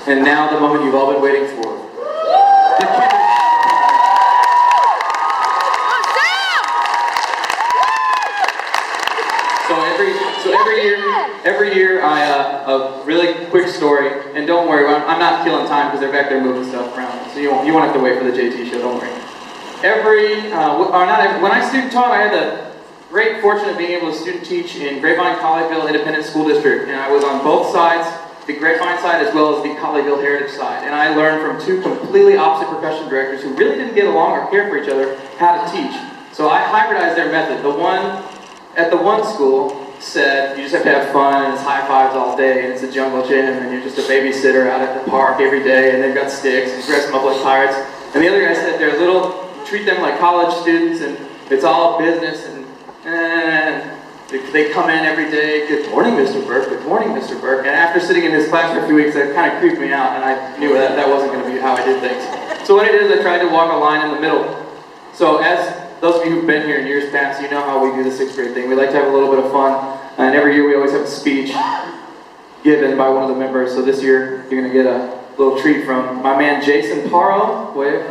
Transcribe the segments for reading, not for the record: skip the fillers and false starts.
And now the moment you've all been waiting for. So every year a really quick story, and don't worry, I'm not killing time because they're back there moving stuff around, so you won't have to wait for the JT show, don't worry. When I student taught, I had the great fortune of being able to student teach in Grapevine Colleyville Independent School District, and I was on both sides, the Grapevine side as well as the Colleyville Heritage side, and I learned from two completely opposite percussion directors who really didn't get along or care for each other how to teach. So I hybridized their method. At the one school said you just have to have fun and it's high fives all day and it's a jungle gym and you're just a babysitter out at the park every day and they've got sticks and dress them up like pirates. And the other guy said they're treat them like college students and it's all business and they come in every day, good morning Mr. Burke, good morning Mr. Burke. And after sitting in his class for a few weeks that kind of creeped me out and I knew that wasn't going to be how I did things. So what I did is I tried to walk a line in the middle. So as those of you who've been here in years past, you know how we do the sixth grade thing. We like to have a little bit of fun, and every year we always have a speech given by one of the members. So this year, you're going to get a little treat from my man Jason Parro. Wave.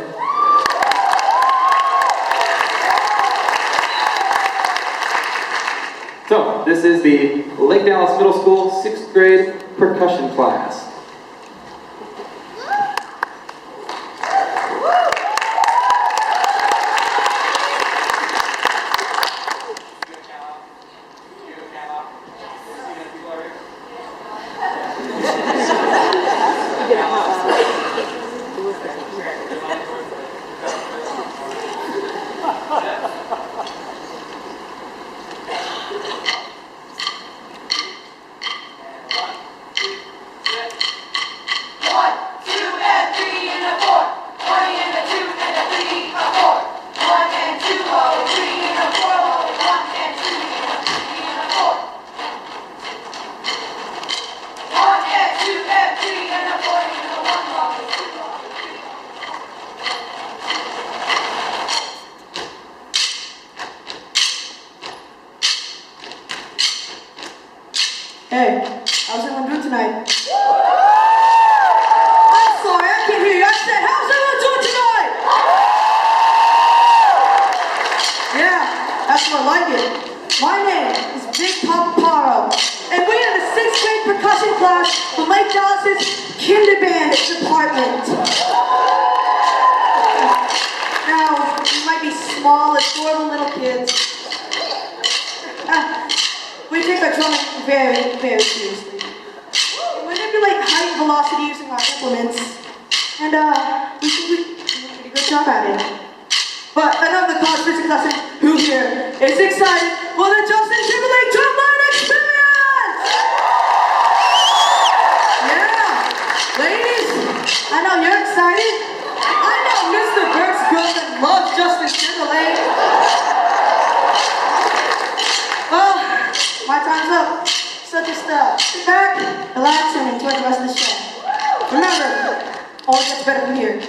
So, this is the Lake Dallas Middle School sixth grade percussion class. Hey, how's everyone doing tonight? I'm sorry, I can't hear you. I said, how's everyone doing tonight? Yeah, that's more like it. My name is Big Papa Parro, and we are the sixth grade percussion class from Lake Dallas's Kinderband department. Now, you might be small, adorable little kids. We take our drumming very, very seriously. We manipulate height and velocity using our implements, and we think we do a pretty good job at it. But enough of the college physics lesson. Who here is excited for the Justin Timberlake Drumline Experience? Yeah, ladies, I know you're excited. I know Mr. Burke's girl that loves Justin Timberlake. Well, my time's up, so just sit back, relax, and enjoy the rest of the show. Remember, always gets better from here.